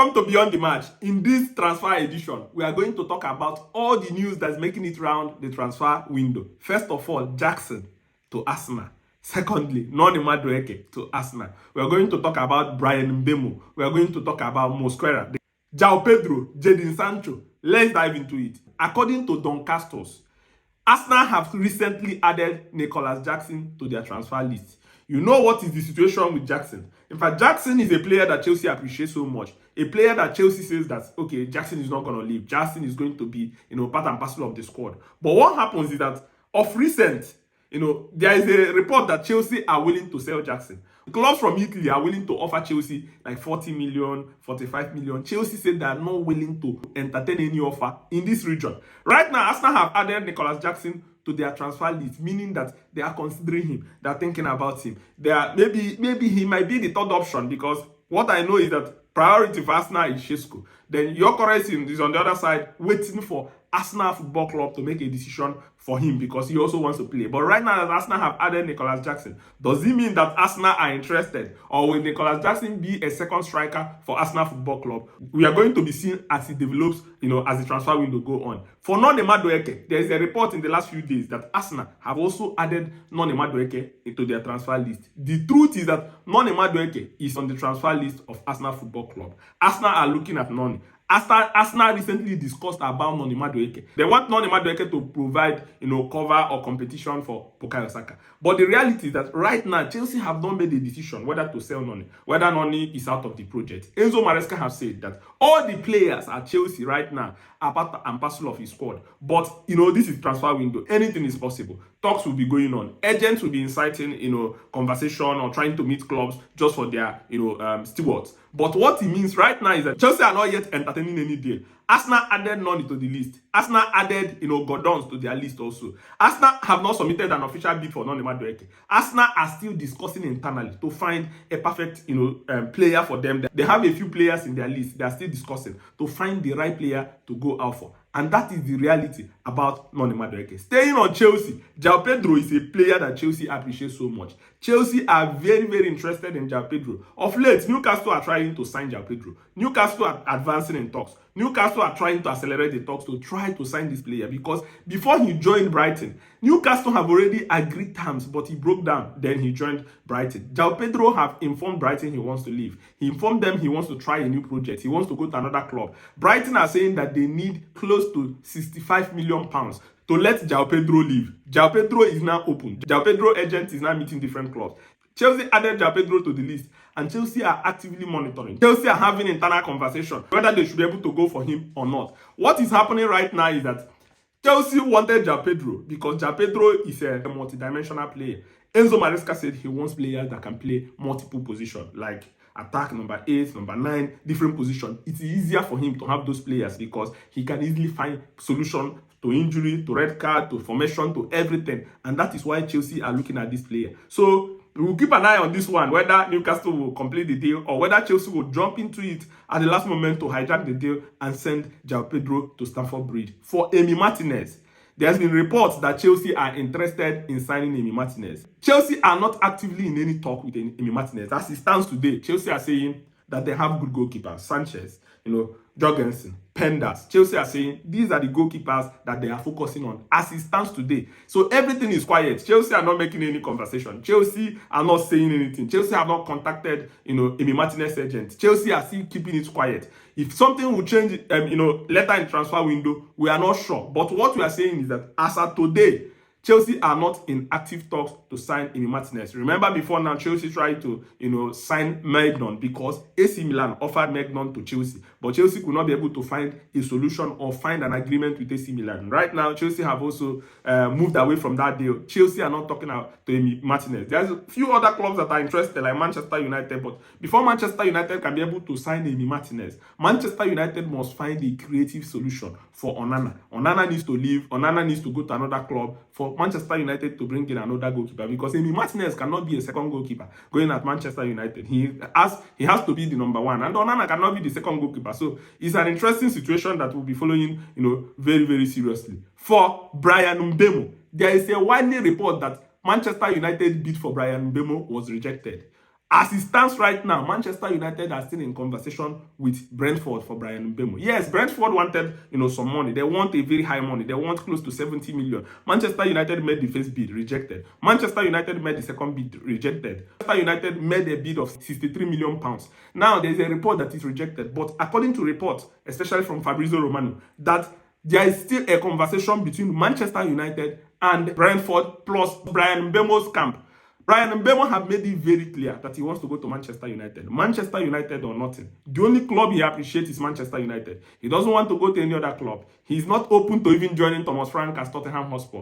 Welcome to Beyond the Match. In this transfer edition, we are going to talk about all the news that's making it round the transfer window. First of all, Jackson to Arsenal. Secondly, Noni Madueke to Arsenal. We are going to talk about Bryan Mbeumo. We are going to talk about Mosquera. Pedro, Jadon Sancho. Let's dive into it. According to Doncaster's, Arsenal have recently added Nicolas Jackson to their transfer list. You know what is the situation with Jackson. In fact, Jackson is a player that Chelsea appreciates so much. A player that Chelsea says that, okay, Jackson is not going to leave. Jackson is going to be, part and parcel of the squad. But what happens is that, of recent, there is a report that Chelsea are willing to sell Jackson. Clubs from Italy are willing to offer Chelsea like 40 million, 45 million. Chelsea said they are not willing to entertain any offer in this region. Right now, Arsenal have added Nicolas Jackson to their transfer list, meaning that they are considering him, they are thinking about him. They are maybe he might be the third option, because what I know is that priority for Arsenal is Shesko. Then Gyökeres is on the other side waiting for Arsenal Football Club to make a decision for him because he also wants to play. But right now, as Arsenal have added Nicolas Jackson, does it mean that Arsenal are interested? Or will Nicolas Jackson be a second striker for Arsenal Football Club? We are going to be seeing as it develops, as the transfer window go on. For Noni Madueke, there is a report in the last few days that Arsenal have also added Noni Madueke into their transfer list. The truth is that Noni Madueke is on the transfer list of Arsenal Football Club. Arsenal are looking at Noni. Arsenal recently discussed about Noni Madueke. They want Noni Madueke to provide, cover or competition for Bukayo Saka. But the reality is that right now, Chelsea have not made a decision whether to sell Noni, whether Noni is out of the project. Enzo Maresca have said that all the players at Chelsea right now are part and parcel of his squad. But, this is transfer window. Anything is possible. Talks will be going on. Agents will be inciting, conversation or trying to meet clubs just for their, stewards. But what it means right now is that Chelsea are not yet entertaining any deal. Arsenal added Noni to the list. Arsenal added, Gordons to their list also. Arsenal have not submitted an official bid for Noni Madueke. Arsenal are still discussing internally to find a perfect, player for them. They have a few players in their list. They are still discussing to find the right player to go out for. And that is the reality about Noni Madueke. Staying on Chelsea, Pedro is a player that Chelsea appreciates so much. Chelsea are very, very interested in Pedro. Of late, Newcastle are trying to sign Pedro. Newcastle are advancing in talks. Newcastle are trying to accelerate the talks to try to sign this player because before he joined Brighton, Newcastle have already agreed terms, but he broke down. Then he joined Brighton. Pedro have informed Brighton he wants to leave. He informed them he wants to try a new project. He wants to go to another club. Brighton are saying that they need close to £65 million to let Pedro leave. Pedro is now open. Pedro agent is now meeting different clubs. Chelsea added Pedro to the list, and Chelsea are actively monitoring. Chelsea are having internal conversation whether they should be able to go for him or not. What is happening right now is that Chelsea wanted Pedro because Pedro is a multidimensional player. Enzo Maresca said he wants players that can play multiple positions, like attack, number 8, number 9, different positions. It's easier for him to have those players because he can easily find solution to injury, to red card, to formation, to everything. And that is why Chelsea are looking at this player. So we'll keep an eye on this one, whether Newcastle will complete the deal or whether Chelsea will jump into it at the last moment to hijack the deal and send Pedro to Stamford Bridge. For Emi Martinez, there has been reports that Chelsea are interested in signing Emi Martinez. Chelsea are not actively in any talk with Emi Martinez. As it stands today, Chelsea are saying that they have good goalkeepers. Sanchez, Jorgensen, Penders. Chelsea are saying these are the goalkeepers that they are focusing on as it stands today. So everything is quiet. Chelsea are not making any conversation. Chelsea are not saying anything. Chelsea have not contacted, Emi Martinez agent. Chelsea are still keeping it quiet. If something will change, later in transfer window, we are not sure. But what we are saying is that as of today, Chelsea are not in active talks to sign Emi Martinez. Remember before now, Chelsea tried to, sign Maignan because AC Milan offered Maignan to Chelsea. But Chelsea could not be able to find a solution or find an agreement with AC Milan. Right now, Chelsea have also moved away from that deal. Chelsea are not talking to Emi Martinez. There's a few other clubs that are interested, like Manchester United. But before Manchester United can be able to sign Emi Martinez, Manchester United must find a creative solution for Onana. Onana needs to leave. Onana needs to go to another club for Manchester United to bring in another goalkeeper, because Emi Martinez cannot be a second goalkeeper going at Manchester United. He has to be the number one, and Onana cannot be the second goalkeeper. So it's an interesting situation that we'll be following, very, very seriously. For Bryan Mbeumo, there is a widely report that Manchester United bid for Bryan Mbeumo was rejected. As it stands right now, Manchester United are still in conversation with Brentford for Bryan Mbeumo. Yes, Brentford wanted, some money. They want a very high money. They want close to 70 million. Manchester United made the first bid, rejected. Manchester United made the second bid, rejected. Manchester United made a bid of 63 million pounds. Now, there's a report that is rejected. But according to reports, especially from Fabrizio Romano, that there is still a conversation between Manchester United and Brentford plus Bryan Mbeumo's camp. Bryan Mbeumo have made it very clear that he wants to go to Manchester United. Manchester United or nothing. The only club he appreciates is Manchester United. He doesn't want to go to any other club. He's not open to even joining Thomas Frank as Tottenham Hotspur.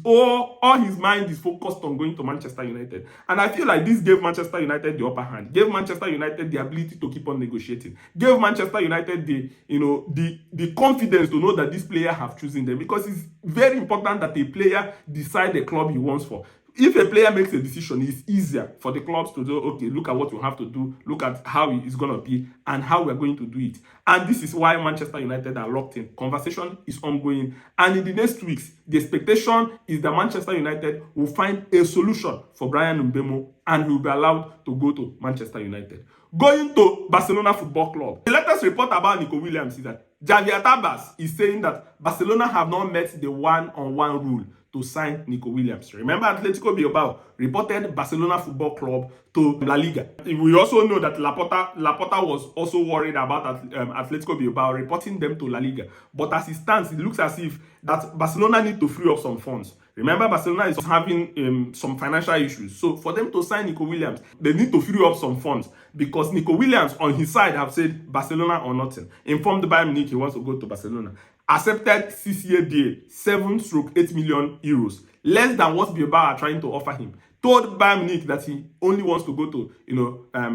All his mind is focused on going to Manchester United. And I feel like this gave Manchester United the upper hand. Gave Manchester United the ability to keep on negotiating. Gave Manchester United the confidence to know that this player have chosen them. Because it's very important that a player decide the club he wants for. If a player makes a decision, it's easier for the clubs to do, okay, look at what you have to do, look at how it's going to be, and how we're going to do it. And this is why Manchester United are locked in. Conversation is ongoing. And in the next weeks, the expectation is that Manchester United will find a solution for Bryan Mbeumo and he will be allowed to go to Manchester United. Going to Barcelona Football Club. The latest report about Nico Williams is that Javier Tebas is saying that Barcelona have not met the one-on-one rule to sign Nico Williams. Remember, Atletico Bilbao reported Barcelona Football Club to La Liga. We also know that Laporta was also worried about Atletico Bilbao reporting them to La Liga. But as it stands, it looks as if that Barcelona need to free up some funds. Remember, Barcelona is having some financial issues. So for them to sign Nico Williams, they need to free up some funds. Because Nico Williams, on his side, have said Barcelona or nothing. Informed Bayern Munich he wants to go to Barcelona. Accepted 6-year deal, 7/8 million euros. Less than what Bilbao are trying to offer him. Told Bayern Munich that he only wants to go to,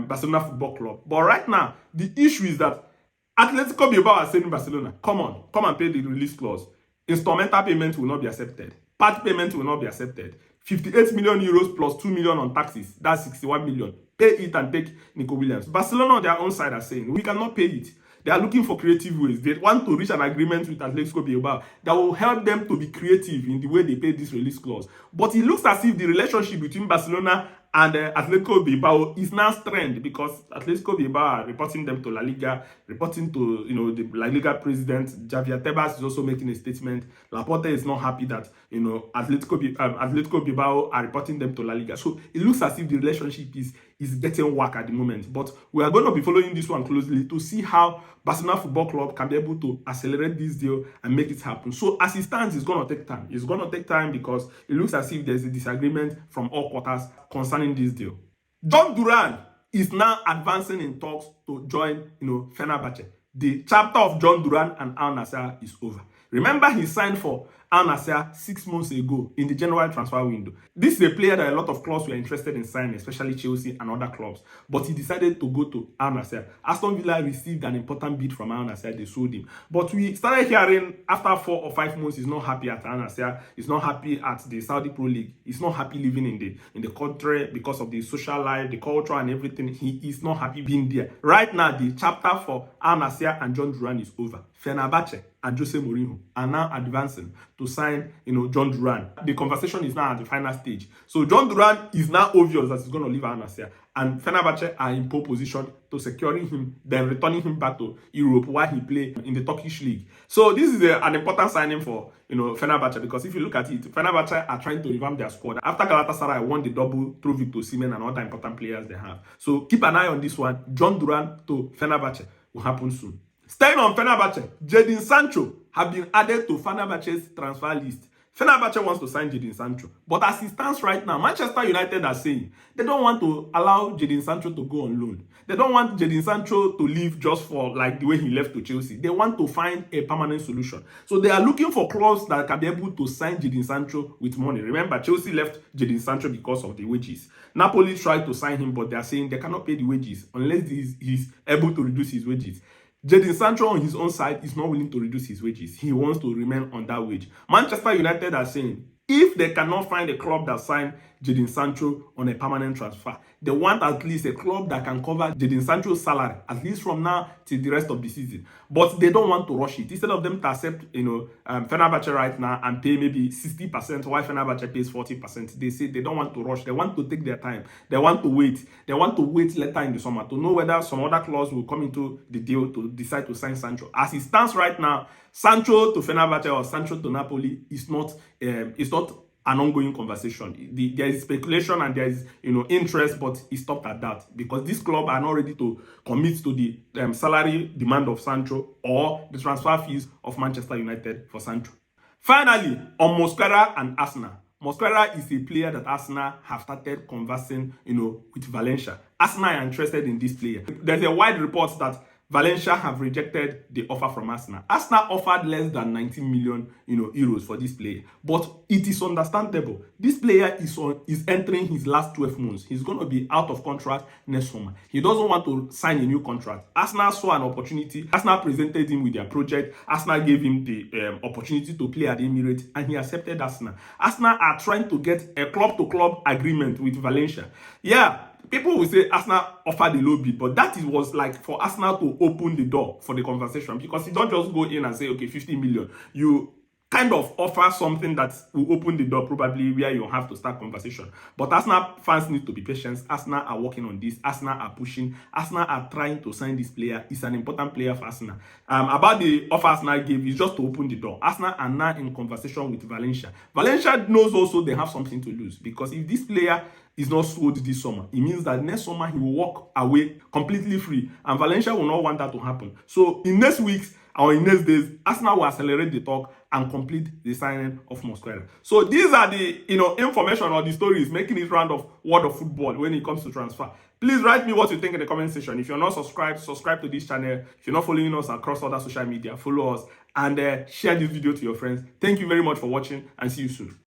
Barcelona Football Club. But right now, the issue is that Atletico Bilbao are saying Barcelona, come and pay the release clause. Instrumental payment will not be accepted. Part payment will not be accepted. 58 million euros plus 2 million on taxes. That's 61 million. Pay it and take Nico Williams. Barcelona on their own side are saying, we cannot pay it. They are looking for creative ways. They want to reach an agreement with Atletico Bilbao that will help them to be creative in the way they pay this release clause. But it looks as if the relationship between Barcelona and Atletico Bilbao is now strained because Atletico Bilbao are reporting them to La Liga, reporting to the La Liga president. Javier Tebas is also making a statement. Laporta is not happy that Atletico Bilbao are reporting them to La Liga. So it looks as if the relationship is getting whack at the moment. But we are going to be following this one closely to see how Barcelona Football Club can be able to accelerate this deal and make it happen. So as it stands, it's going to take time. It's going to take time because it looks as if there's a disagreement from all quarters concerning this deal. Jhon Durán is now advancing in talks to join, Fenerbahce. The chapter of Jhon Durán and Al Nassr is over. Remember, he signed for Al Nassr 6 months ago in the January transfer window. This is a player that a lot of clubs were interested in signing, especially Chelsea and other clubs. But he decided to go to Al Nassr. Aston Villa received an important bid from Al Nassr. They sold him. But we started hearing after 4 or 5 months, he's not happy at Al Nassr. He's not happy at the Saudi Pro League. He's not happy living in the country because of the social life, the culture and everything. He is not happy being there. Right now, the chapter for Al Nassr and Jhon Durán is over. Fenerbahce and Jose Mourinho are now advancing to sign, Jhon Durán. The conversation is now at the final stage. So Jhon Durán is now obvious that he's going to leave Al Nassr. And Fenerbahce are in pole position to securing him, then returning him back to Europe while he plays in the Turkish league. So this is an important signing for, Fenerbahce, because if you look at it, Fenerbahce are trying to revamp their squad. After Galatasaray won the double through Victor Osimhen and other important players they have. So keep an eye on this one. Jhon Durán to Fenerbahce will happen soon. Staying on Fenerbahce, Jadon Sancho have been added to Fenerbahce's transfer list. Fenerbahce wants to sign Jadon Sancho. But as it stands right now, Manchester United are saying they don't want to allow Jadon Sancho to go on loan. They don't want Jadon Sancho to leave just for like the way he left to Chelsea. They want to find a permanent solution. So they are looking for clubs that can be able to sign Jadon Sancho with money. Remember, Chelsea left Jadon Sancho because of the wages. Napoli tried to sign him, but they are saying they cannot pay the wages unless he's able to reduce his wages. Jadon Sancho on his own side is not willing to reduce his wages. He wants to remain on that wage. Manchester United are saying if they cannot find a club that sign Jadon Sancho on a permanent transfer. They want at least a club that can cover Jadon Sancho's salary, at least from now till the rest of the season. But they don't want to rush it. Instead of them to accept, Fenerbahce right now and pay maybe 60%, while Fenerbahce pays 40%, they say they don't want to rush. They want to take their time. They want to wait. They want to wait later in the summer to know whether some other clause will come into the deal to decide to sign Sancho. As it stands right now, Sancho to Fenerbahce or Sancho to Napoli is not an ongoing conversation. There is speculation and there is interest, but it stopped at that because this club are not ready to commit to the salary demand of Sancho or the transfer fees of Manchester United for Sancho. Finally, on Mosquera and Arsenal. Mosquera is a player that Arsenal have started conversing, with Valencia. Arsenal are interested in this player. There's a wide report that Valencia have rejected the offer from Arsenal. Arsenal offered less than 19 million, euros for this player. But it is understandable. This player is entering his last 12 months. He's going to be out of contract next summer. He doesn't want to sign a new contract. Arsenal saw an opportunity. Arsenal presented him with their project. Arsenal gave him the opportunity to play at the Emirates, and he accepted Arsenal. Arsenal are trying to get a club-to-club agreement with Valencia. Yeah. People will say Arsenal offered a low bid, but that was like for Arsenal to open the door for the conversation, because you don't just go in and say, okay, 50 million. You kind of offer something that will open the door probably where you have to start conversation. But Arsenal fans need to be patient. Arsenal are working on this. Arsenal are pushing. Arsenal are trying to sign this player. It's an important player for Arsenal. About the offer Arsenal gave is just to open the door. Arsenal are now in conversation with Valencia. Valencia knows also they have something to lose, because if this player is not sold this summer, it means that next summer he will walk away completely free, and Valencia will not want that to happen. So in next weeks or in next days, Arsenal will accelerate the talk and complete the signing of Mosquera. So these are the information or the stories making it round of world of football when it comes to transfer. Please write me what you think in the comment section. If you're not subscribed, subscribe to this channel. If you're not following us across other social media, follow us and share this video to your friends. Thank you very much for watching, and see you soon.